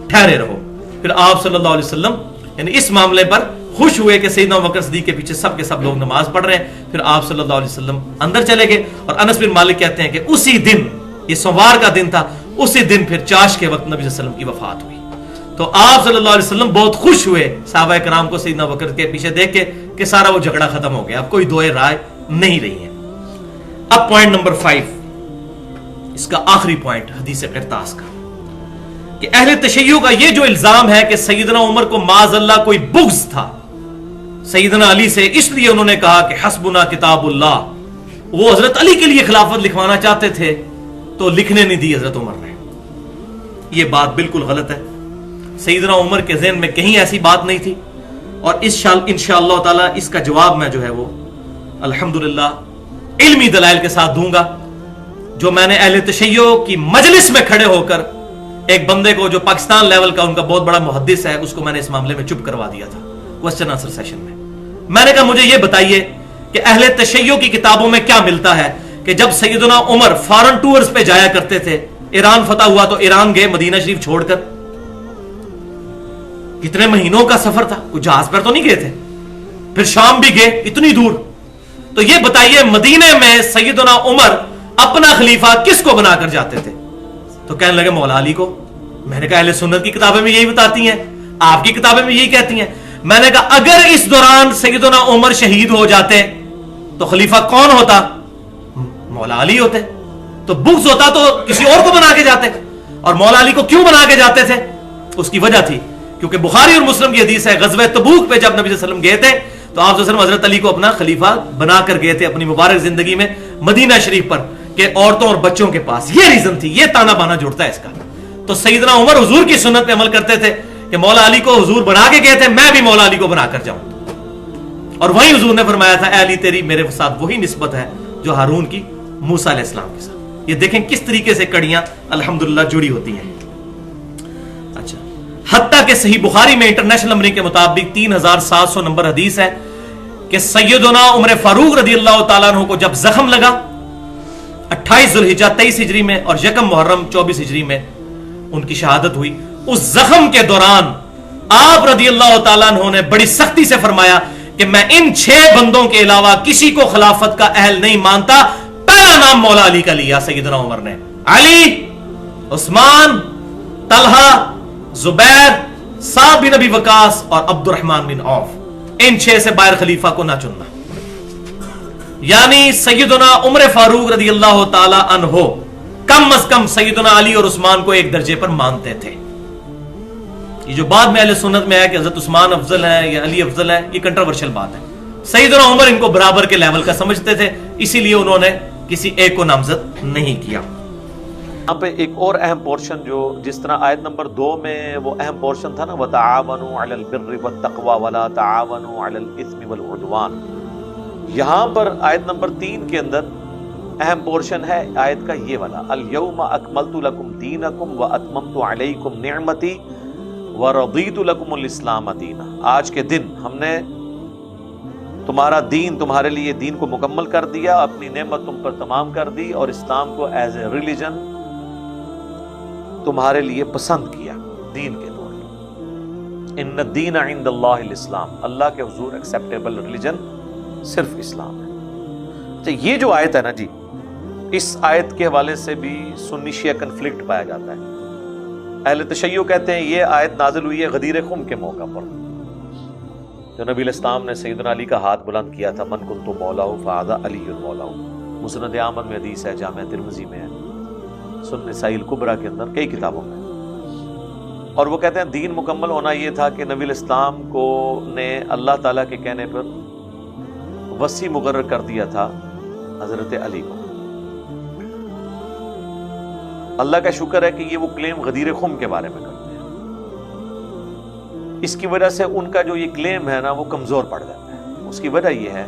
ٹھہرے رہو۔ پھر آپ صلی اللہ علیہ وسلم یعنی اس معاملے پر خوش ہوئے کہ سیدنا ابو بکر صدیق کے پیچھے سب کے سب لوگ نماز پڑھ رہے ہیں۔ پھر آپ صلی اللہ علیہ وسلم اندر چلے گئے، اور انس بن مالک کہتے ہیں کہ اسی دن، یہ سوموار کا دن تھا، اسی دن پھر چاش کے وقت نبی صلی اللہ علیہ وسلم کی وفات ہوئی۔ تو آپ صلی اللہ علیہ وسلم بہت خوش ہوئے صحابہ کرام کو سیدنا ابو بکر کے پیچھے دیکھ کے کہ سارا وہ جھگڑا ختم ہو گیا، اب کوئی دوئے رائے نہیں رہی ہے۔ اب پوائنٹ نمبر 5، اس کا آخری پوائنٹ حدیث قرطاس کا، کہ اہل تشیع کا یہ جو الزام ہے کہ سیدنا عمر کو معاذ اللہ کوئی بغض تھا سیدنا علی سے، اس لیے انہوں نے کہا کہ حسبنا کتاب اللہ، وہ حضرت علی کے لیے خلافت لکھوانا چاہتے تھے تو لکھنے نہیں دی حضرت عمر نے. یہ بات بالکل غلط ہے. سیدنا عمر کے ذہن میں کہیں ایسی بات نہیں تھی، اور انشاءاللہ تعالی اس کا جواب میں جو ہے وہ الحمدللہ علمی دلائل کے ساتھ دوں گا، جو میں نے اہل تشیع کی مجلس میں کھڑے ہو کر ایک بندے کو جو پاکستان لیول کا ان کا بہت بڑا محدث ہے اس کو میں نے اس معاملے میں چپ کروا دیا تھا کوسچن آنسر سیشن میں. میں نے کہا مجھے یہ بتائیے کہ اہل تشیع کی کتابوں میں کیا ملتا ہے کہ جب سیدنا عمر فارن ٹورز پہ جایا کرتے تھے، ایران فتح ہوا تو ایران گئے مدینہ شریف چھوڑ کر، کتنے مہینوں کا سفر تھا، کوئی جہاز پر تو نہیں گئے تھے، پھر شام بھی گئے اتنی دور. تو یہ بتائیے مدینے میں سیدنا عمر اپنا خلیفہ کس کو بنا کر جاتے تھے؟ تو کہنے لگے مولا علی کو. میں نے کہا اہل سنت کی کتابیں میں یہی بتاتی ہیں، آپ کی کتابیں میں یہی کہتی ہیں. میں نے کہا اگر اس دوران سیدنا عمر شہید ہو جاتے تو خلیفہ کون ہوتا؟ مولا علی ہوتے. تو بغض ہوتا تو کسی اور کو بنا کے جاتے، اور مولا علی کو کیوں بنا کے جاتے تھے؟ اس کی وجہ تھی کیونکہ بخاری اور مسلم کی حدیث ہے غزوہ تبوک پہ جب نبی صلی اللہ علیہ وسلم گئے تھے تو آپ صلی اللہ علیہ وسلم حضرت علی کو اپنا خلیفہ بنا کر گئے تھے اپنی مبارک زندگی میں مدینہ شریف پر، کہ عورتوں اور بچوں کے پاس. یہ ریزن تھی، یہ تانا بانا جوڑتا ہے اس کا. تو سیدنا عمر حضور کی سنت پہ عمل کرتے تھے کہ مولا علی کو حضور بنا کے گئے تھے، میں بھی مولا علی کو بنا کر جاؤں. اور وہی حضور نے فرمایا تھا اے علی تیری میرے ساتھ وہی نسبت ہے جو ہارون کی موسیٰ علیہ السلام کے ساتھ. یہ دیکھیں کس طریقے سے کڑیاں الحمدللہ جڑی ہوتی ہیں. اچھا، حتیٰ کہ صحیح بخاری میں انٹرنیشنل نمبر کے مطابق 3700 نمبر حدیث ہے کہ سیدنا عمر فاروق رضی اللہ تعالیٰ عنہ کو جب زخم لگا 28 ذوالحجہ 23 ہجری میں اور یکم محرم 24 ہجری میں ان کی شہادت ہوئی. اس زخم کے دوران آپ رضی اللہ تعالیٰ عنہ نے بڑی سختی سے فرمایا کہ میں ان 6 بندوں کے علاوہ کسی کو خلافت کا اہل نہیں مانتا. پہلا نام مولا علی کا لیا سیدنا عمر نے. علی، عثمان، طلحہ، زبیر، سعد بن ابی وقاص اور عبد الرحمن بن عوف، ان 6 سے باہر خلیفہ کو نہ چننا. یعنی سیدنا عمر فاروق رضی اللہ تعالی عنہ کم از کم سیدنا علی اور عثمان کو ایک درجے پر مانتے تھے. یہ جو بعد میں اہل سنت میں ہے کہ حضرت عثمان افضل ہے یا علی افضل ہے، یہ کنٹروورشل بات ہے. سیدنا عمر ان کو برابر کے لیول کا سمجھتے تھے، اسی لیے انہوں نے کسی ایک کو نامزد نہیں کیا. یہاں پہ ایک اور اہم پورشن جو جس طرح آیت نمبر 2 میں وہ اہم پورشن تھا نا، وَتَعَاوَنُوا عَلَى الْبِرِّ وَالتَّقْوَى وَلَا تَعَاوَنُوا عَلَى الْإِثْمِ وَالْعُدْوَانِ. یہاں پر آیت نمبر 3 کے اندر اہم پورشن ہے آیت کا یہ والا، الْيَوْمَ أَكْمَلْتُ لَكُمْ دِينَكُمْ وَأَتْمَمْتُ عَلَيْكُمْ نِعْمَتِي وَرَضِيتُ لَكُمُ الْإِسْلَامَ دِينًا. آج کے دن ہم نے تمہارا دین، تمہارے لیے دین کو مکمل کر دیا، اپنی نعمت تم پر تمام کر دی اور اسلام کو ایز اے ریلیجن تمہارے لیے پسند کیا دین کے طور پر. ان الدین عند اللہ الاسلام، اللہ کے حضور ایکسیپٹیبل ریلیجن صرف اسلام ہے. تو یہ جو آیت ہے نا جی، اس آیت کے حوالے سے بھی سنی شیعہ کنفلکٹ پایا جاتا ہے. اہل تشیع کہتے ہیں یہ آیت نازل ہوئی ہے غدیر خم کے موقع پر، جو نبی علیہ السلام نے سیدنا علی کا ہاتھ بلند کیا تھا، من کنت مولاہ فہذا علی مولاہ. مسند احمد میں حدیث ہے، جامع ترمذی میں ہے، سنن نسائی الکبریٰ کے اندر، کئی کتابوں میں. اور وہ کہتے ہیں دین مکمل ہونا یہ تھا کہ نبی علیہ السلام کو نے اللہ تعالیٰ کے کہنے پر وصی مقرر کر دیا تھا حضرت علی کو. اللہ کا شکر ہے کہ یہ وہ کلیم غدیر خم کے بارے میں کرتے ہیں. اس کی وجہ سے ان کا جو یہ کلیم ہے نا وہ کمزور پڑ جاتا ہے. اس کی وجہ یہ ہے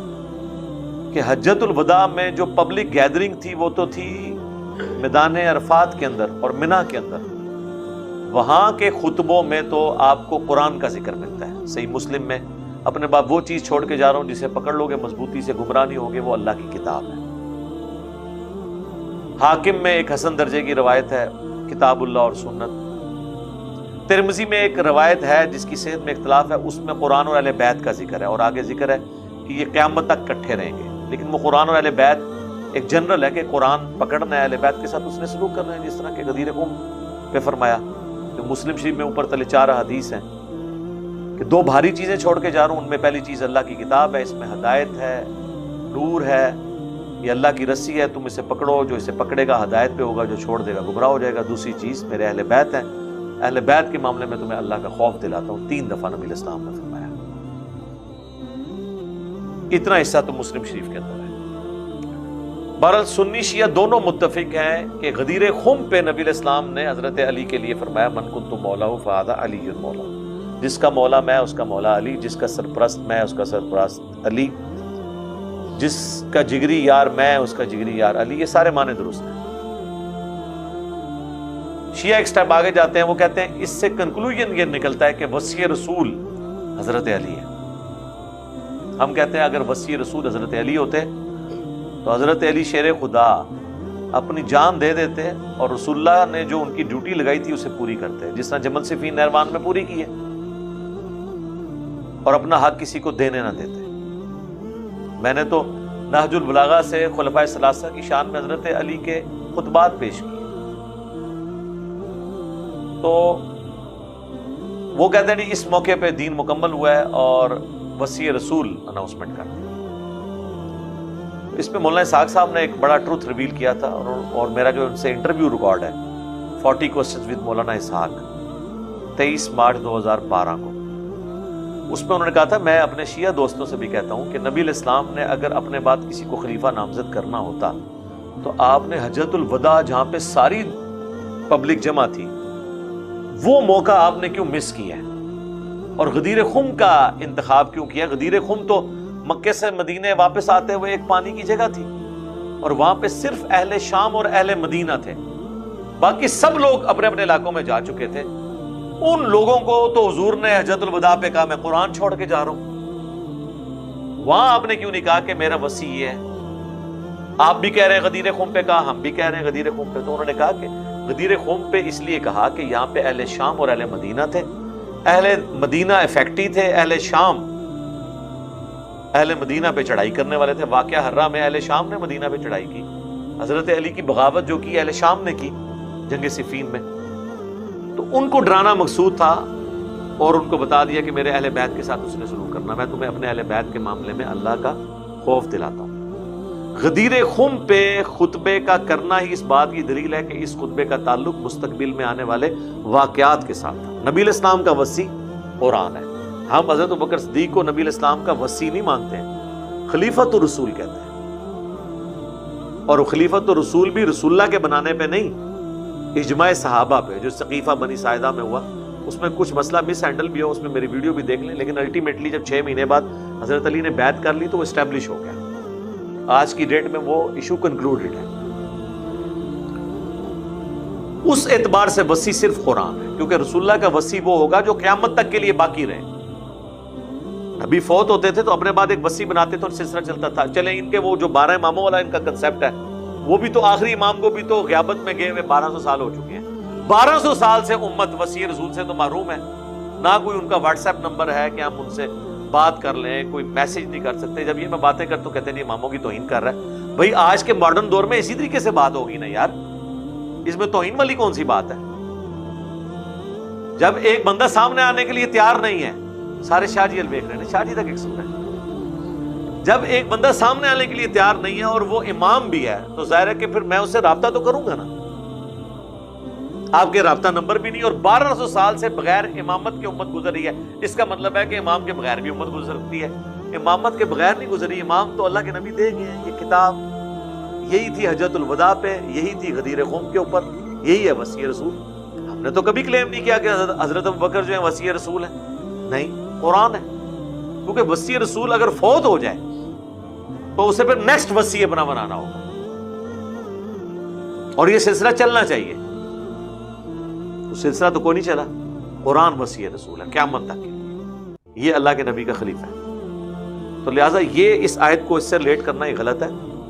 کہ حجۃ الوداع میں جو پبلک گیدرنگ تھی وہ تو تھی میدان عرفات کے اندر اور منی کے اندر. وہاں کے خطبوں میں تو آپ کو قرآن کا ذکر ملتا ہے. صحیح مسلم میں اپنے باپ وہ چیز چھوڑ کے جا رہا ہوں جسے پکڑ لو گے مضبوطی سے گمراہ نہیں ہوگے، وہ اللہ کی کتاب ہے. حاکم میں ایک حسن درجے کی روایت ہے کتاب اللہ اور سنت. ترمذی میں ایک روایت ہے جس کی صحت میں اختلاف ہے، اس میں قرآن اور اہل بیت کا ذکر ہے اور آگے ذکر ہے کہ یہ قیامت تک کٹھے رہیں گے. لیکن وہ قرآن اور اہل بیت ایک جنرل ہے کہ قرآن پکڑنا ہے، اہل بیت کے ساتھ اس نے سلوک کرنا ہے جس طرح کہ غدیر خم پہ فرمایا. جو مسلم شریف میں اوپر تلے 4 حدیث ہیں کہ 2 بھاری چیزیں چھوڑ کے جا رہا ہوں، ان میں پہلی چیز اللہ کی کتاب ہے، اس میں ہدایت ہے، نور ہے، یہ اللہ کی رسی ہے، تم اسے پکڑو، جو اسے پکڑے گا ہدایت پہ ہوگا، جو چھوڑ دے گا گمراہ ہو جائے گا. دوسری چیز میرے اہل بیت ہیں، اہل بیت کے معاملے میں تمہیں اللہ کا خوف دلاتا ہوں، 3 دفعہ نبی علیہ السلام نے فرمایا. اتنا حصہ تو مسلم شریف کے اندر ہے. بہرحال سنی شیعہ دونوں متفق ہیں کہ غدیر خم پہ نبی علیہ السلام نے حضرت علی کے لیے فرمایا من کنت مولا فہذا علی مولا، جس کا مولا میں اس کا مولا علی، جس کا سرپرست میں اس کا سرپرست علی، جس کا جگری یار میں اس کا جگری یار علی. یہ سارے معنی درست ہیں. شیعہ ایک سٹیپ آگے جاتے ہیں، وہ کہتے ہیں اس سے کنکلوژن یہ نکلتا ہے کہ وصی رسول حضرت علی ہے. ہم کہتے ہیں اگر وصی رسول حضرت علی ہوتے تو حضرت علی شیر خدا اپنی جان دے دیتے اور رسول اللہ نے جو ان کی ڈیوٹی لگائی تھی اسے پوری کرتے، جس طرح جمل صفین نہروان میں پوری کی ہے، اور اپنا حق کسی کو دینے نہ دیتے. میں نے تو نہج البلاغہ سے خلفائے ثلاثہ کی شان میں حضرت علی کے خطبات پیش کیے. تو وہ کہتے ہیں اس موقع پہ دین مکمل ہوا ہے اور وصی رسول اناؤنسمنٹ کر دی. اس پہ مولانا اسحاق صاحب نے ایک بڑا ٹروتھ ریویل کیا تھا، اور میرا جو ان سے انٹرویو ریکارڈ ہے 40 کوسچنز ود مولانا اسحاق 23 مارچ 2012 کو، اس میں انہوں نے کہا تھا میں اپنے شیعہ دوستوں سے بھی کہتا ہوں کہ نبی علیہ السلام نے اگر اپنے بعد کسی کو خلیفہ نامزد کرنا ہوتا تو آپ نے حجۃ الوداع جہاں پہ ساری پبلک جمع تھی وہ موقع آپ نے کیوں مس کیا ہے، اور غدیر خم کا انتخاب کیوں کیا؟ غدیر خم تو مکے سے مدینے واپس آتے ہوئے ایک پانی کی جگہ تھی، اور وہاں پہ صرف اہل شام اور اہل مدینہ تھے، باقی سب لوگ اپنے اپنے علاقوں میں جا چکے تھے. ان لوگوں کو تو حضور نے حجۃ الوداع پہ کہا میں قرآن چھوڑ کے جا رہا ہوں. وہاں آپ نے کیوں نہیں کہا کہ میرا وصی یہ ہے؟ آپ بھی کہہ رہے ہیں غدیر خم پہ کہا، ہم بھی کہہ رہے ہیں غدیر خم پہ. تو انہوں نے کہا کہ غدیر خم پہ اس لیے کہا کہ یہاں پہ اہل شام اور اہل مدینہ تھے. اہل مدینہ افیکٹی تھے، اہل شام اہل مدینہ پہ چڑھائی کرنے والے تھے. واقعہ حرہ میں اہل شام نے مدینہ پہ چڑھائی کی. حضرت علی کی بغاوت جو کی اہل شام نے کی جنگ صفین میں، تو ان کو ڈرانا مقصود تھا، اور ان کو بتا دیا کہ میرے اہل بیت کے ساتھ اس نے سلوک کرنا. میں تمہیں اپنے اہل بیت کے معاملے میں اللہ کا خوف دلاتا ہوں. غدیر خم پہ خطبے کا کرنا ہی اس بات کی دلیل ہے کہ اس خطبے کا تعلق مستقبل میں آنے والے واقعات کے ساتھ تھا. نبی علیہ السلام کا وصی قرآن ہے. ہم حضرت ابوبکر صدیق کو نبی علیہ السلام کا وصی نہیں مانتے ہیں، خلیفۃ الرسول کہتے ہیں. اور وہ خلیفۃ الرسول بھی رسول اللہ کے بنانے پہ نہیں، اجماع صحابہ پہ جو سقیفہ بنی ساعدہ میں ہوا. اس میں کچھ مسئلہ مس ہینڈل بھی ہو، اس میں میری ویڈیو بھی دیکھ لیں، لیکن الٹیمیٹلی جب 6 مہینے بعد حضرت علی نے بیعت کر لی تو وہ اسٹیبلش ہو گیا. آج کی ڈیٹ میں وہ ایشو کنکلوڈڈ ہے. اس اعتبار سے وصی صرف قرآن ہے، کیونکہ رسول اللہ کا وصی وہ ہوگا جو قیامت تک کے لیے باقی رہے. نبی فوت ہوتے تھے تو اپنے بعد ایک وصی بناتے تھے اور سلسلہ چلتا تھا. چلیں ان کے وہ جو 12 اماموں والا ان کا کنسپٹ ہے، وہ بھی تو آخری امام کو بھی تو غیابت میں گئے ہوئے 1200 سال ہو چکے ہیں. 1200 سال سے امت وصی رسول سے تو محروم ہے. نہ کوئی ان کا واٹس ایپ نمبر ہے کہ ہم ان سے بات کر لیں، کوئی میسج نہیں کر سکتے. جب یہ میں باتیں کرتا ہوں کہتے ہیں اماموں کی توہین کر رہا ہے. بھائی آج کے ماڈرن دور میں اسی طریقے سے بات ہوگی نا یار، اس میں توہین والی کون سی بات ہے؟ جب ایک بندہ سامنے آنے کے لیے تیار نہیں ہے، سارے شاہ جی الویک رہے ہیں، شاہ جی تک ایک سن ہے. جب ایک بندہ سامنے آنے کے لیے تیار نہیں ہے اور وہ امام بھی ہے تو ظاہر ہے کہ پھر میں اس سے رابطہ تو کروں گا نا. آپ کے رابطہ نمبر بھی نہیں، اور 1200 سال سے بغیر امامت کی امت گزر رہی ہے. اس کا مطلب ہے کہ امام کے بغیر بھی امت گزر سکتی ہے. امامت کے بغیر نہیں گزری، امام تو اللہ کے نبی دے گئے ہیں. یہ کتاب یہی تھی حجۃ الوداع پہ، یہی تھی غدیر خم کے اوپر، یہی ہے وصی رسول. ہم نے تو کبھی کلیم نہیں کیا کہ حضرت ابوبکر جو ہے وصی رسول ہے. نہیں، قرآن ہے. کیونکہ وصی رسول اگر فوت ہو جائے تو اسے پھر نیکسٹ وصی اپنا بنانا ہوگا، اور یہ سلسلہ چلنا چاہیے. تو سلسلہ تو کوئی نہیں چلا. قرآن وصی رسول ہے قیامت تک. یہ اللہ کے نبی کا خلیفہ ہے. تو لہٰذا یہ اس آیت کو اس سے ریلیٹ کرنا ہی غلط ہے.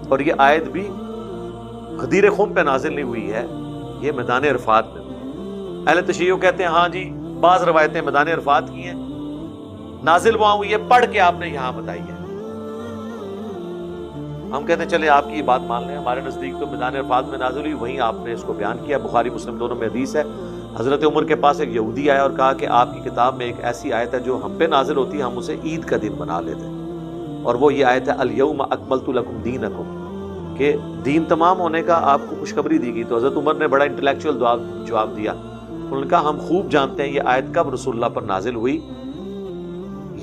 اور یہ آیت بھی غدیر خم پہ نازل نہیں ہوئی ہے، یہ میدان عرفات میں. اہل تشیع کہتے ہیں ہاں جی بعض روایتیں میدان عرفات کی ہیں، نازل وہاں ہوئی ہے، پڑھ کے آپ نے یہاں بتائی ہے. ہم کہتے ہیں چلے آپ کی یہ بات مان لیں. ہمارے نزدیک تو میدان عرفات میں نازل ہوئی، وہیں آپ نے اس کو بیان کیا. بخاری مسلم دونوں میں حدیث ہے. حضرت عمر کے پاس ایک یہودی آیا اور کہا کہ آپ کی کتاب میں ایک ایسی آیت ہے جو ہم پہ نازل ہوتی ہے، ہم اسے عید کا دن بنا لیتے ہیں، اور وہ یہ آیت ہے الیوم اکملت لکم دینکم، کہ دین تمام ہونے کا آپ کو خوشخبری دی گئی. تو حضرت عمر نے بڑا انٹلیکچوئل جواب دیا انہوں نے کہا ہم خوب جانتے ہیں یہ آیت کب رسول اللہ پر نازل ہوئی.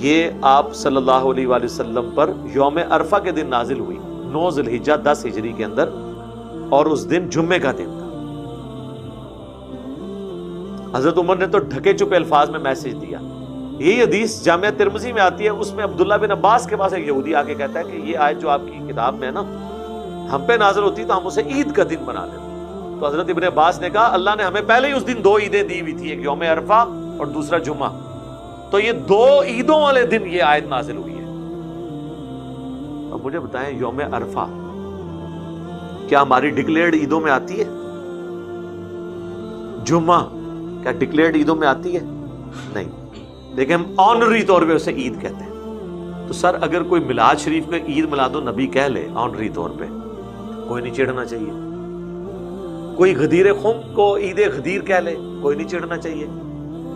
یہ آپ صلی اللہ علیہ وآلہ وسلم پر یوم عرفہ کے دن نازل ہوئی, 9 ذی الحجہ 10 ہجری کے اندر, اور اس دن جمعے کا دن تھا. حضرت عمر نے تو ڈھکے چھپے الفاظ میں میسج دیا. یہی حدیث جامعہ ترمذی میں آتی ہے, اس میں عبداللہ بن عباس کے پاس ایک یہودی آ کے کہتا ہے کہ یہ آیت جو آپ کی کتاب میں ہے نا, ہم پہ نازل ہوتی تو ہم اسے عید کا دن بنا لیتے. تو حضرت ابن عباس نے کہا اللہ نے ہمیں پہلے ہی اس دن 2 عیدیں دی ہوئی تھی, ایک یوم عرفہ اور دوسرا جمعہ, تو یہ 2 عیدوں والے دن یہ آیت نازل ہوئی ہے. اب مجھے بتائیں یوم عرفہ کیا ہماری ڈکلیئرڈ عیدوں میں آتی ہے؟ جمعہ کیا ڈکلیئرڈ عیدوں میں آتی ہے؟ نہیں, لیکن ہم آنری طور پہ اسے عید کہتے ہیں. تو سر اگر کوئی میلاد شریف کو عید میلاد النبی کہہ لے آنری طور پہ, کوئی نہیں چڑھنا چاہیے. کوئی غدیر خم کو عید غدیر کہہ لے, کوئی نہیں چڑھنا چاہیے.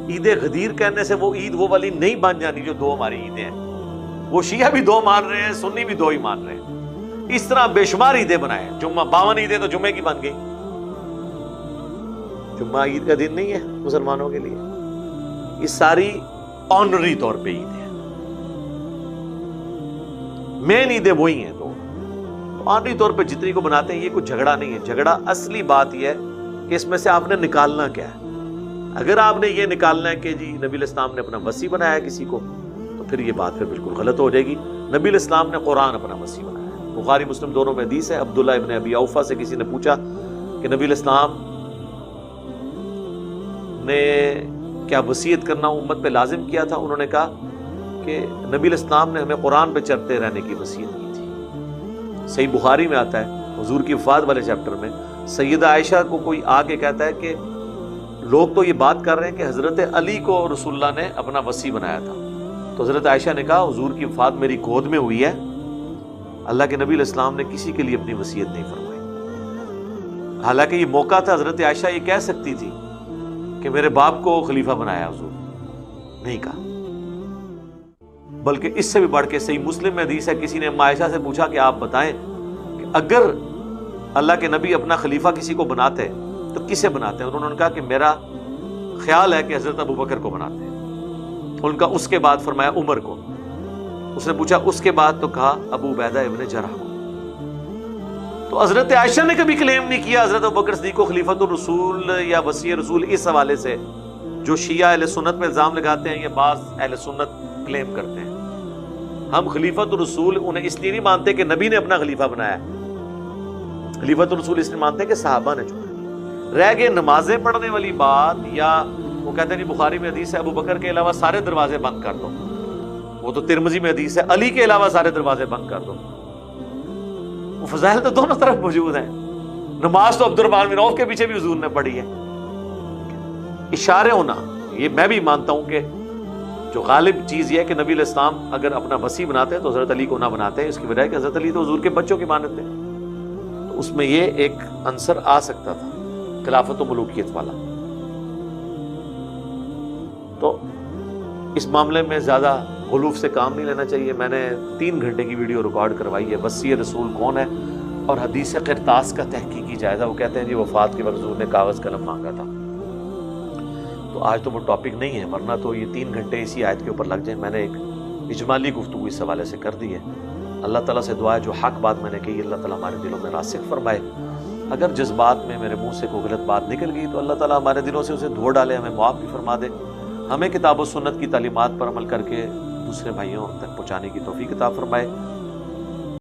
عید غدیر کہنے سے وہ عید وہ والی نہیں بن جانی جو 2 ہماری عیدیں ہیں. وہ شیعہ بھی 2 مان رہے ہیں, سنی بھی 2 ہی مان رہے ہیں. اس طرح بے شمار عیدیں بنائے. جمعہ 52 عیدیں تو جمعے کی بن گئی. جمعہ عید کا دن نہیں ہے مسلمانوں کے لیے. یہ ساری آنری طور پہ عید ہے. مین عیدیں وہی ہیں. تو آنری طور پہ جتنی کو بناتے ہیں یہ کوئی جھگڑا نہیں ہے. جھگڑا اصلی بات یہ ہے کہ اس میں سے آپ نے نکالنا کیا ہے. اگر آپ نے یہ نکالنا ہے کہ جی نبی الاسلام نے اپنا وصی بنایا کسی کو, تو پھر یہ بات پھر بالکل غلط ہو جائے گی. نبی الاسلام نے قرآن اپنا وصی بنایا. بخاری مسلم دونوں میں حدیث ہے. عبداللہ ابن ابی اوفا سے کسی نے پوچھا کہ نبی الاسلام نے کیا وصیت کرنا امت پہ لازم کیا تھا؟ انہوں نے کہا کہ نبی الاسلام نے ہمیں قرآن پہ چلتے رہنے کی وصیت کی تھی. صحیح بخاری میں آتا ہے حضور کی وفات والے چیپٹر میں, سیدہ عائشہ کو کوئی آ کے کہتا ہے کہ لوگ تو یہ بات کر رہے ہیں کہ حضرت علی کو رسول اللہ نے اپنا وصی بنایا تھا. تو حضرت عائشہ نے کہا حضور کی وفات میری گود میں ہوئی ہے, اللہ کے نبی علیہ السلام نے کسی کے لیے اپنی وصیت نہیں فرمائی. حالانکہ یہ موقع تھا حضرت عائشہ یہ کہہ سکتی تھی کہ میرے باپ کو خلیفہ بنایا حضور, نہیں کہا. بلکہ اس سے بھی بڑھ کے صحیح مسلم میں حدیث ہے, کسی نے عائشہ سے پوچھا کہ آپ بتائیں کہ اگر اللہ کے نبی اپنا خلیفہ کسی کو بناتے تو کسے بناتے ہیں؟ انہوں نے کہا کہ میرا خیال ہے کہ حضرت ابو بکر کو بناتے ہیں. ان کا اس کے بعد فرمایا عمر کو. اس نے پوچھا اس کے بعد, تو کہا ابو عبیدہ ابن جرح کو. تو حضرت عائشہ نے کبھی کلیم نہیں کیا حضرت ابو بکر صدیق کو خلیفۃ الرسول یا وصی رسول. اس حوالے سے جو شیعہ اہل سنت میں الزام لگاتے ہیں, یہ بعض اہل سنت کلیم کرتے ہیں ہم خلیفۃ الرسول انہیں اس لیے نہیں مانتے کہ نبی نے اپنا خلیفہ بنایا. خلیفۃ الرسول اس لیے مانتے ہیں کہ صحابہ نے چنا. رہ گئے نمازیں پڑھنے والی بات, یا وہ کہتے ہیں جی بخاری میں حدیث ہے ابو بکر کے علاوہ سارے دروازے بند کر دو. وہ تو ترمذی میں حدیث ہے علی کے علاوہ سارے دروازے بند کر دو. وہ فضائل تو دونوں طرف موجود ہیں. نماز تو عبد الرحمن بن عوف کے پیچھے بھی حضور نے پڑھی ہے. اشارے ہونا, یہ میں بھی مانتا ہوں کہ جو غالب چیز یہ ہے کہ نبی علیہ السلام اگر اپنا وصی بناتے ہیں تو حضرت علی کو نہ بناتے ہیں. اس کی وجہ ہے کہ حضرت علی تو حضور کے بچوں کی مانت ہیں, تو اس میں یہ ایک عنصر آ سکتا تھا خلافت و ملوکیت والا. تو اس معاملے میں زیادہ غلوف سے کام نہیں لینا چاہیے. میں نے 3 گھنٹے کی ویڈیو ریکارڈ کروائی ہے, وصی رسول کون ہے اور حدیث قرطاس کا تحقیقی جائزہ. وہ کہتے ہیں جی وفات کے وقت حضور نے کاغذ قلم مانگا تھا. تو آج تو وہ ٹاپک نہیں ہے, ورنہ تو یہ 3 گھنٹے اسی آیت کے اوپر لگ جائیں. میں نے ایک اجمالی گفتگو اس حوالے سے کر دی ہے. اللہ تعالیٰ سے دعا ہے جو حق بات میں نے کہی اللہ تعالیٰ ہمارے دلوں میں راسخ فرمائے. اگر جذبات میں میرے منہ سے کوئی غلط بات نکل گئی تو اللہ تعالیٰ ہمارے دلوں سے اسے دھو ڈالے, ہمیں معاف بھی فرما دے. ہمیں کتاب و سنت کی تعلیمات پر عمل کر کے دوسرے بھائیوں تک پہنچانے کی توفیق عطا فرمائے.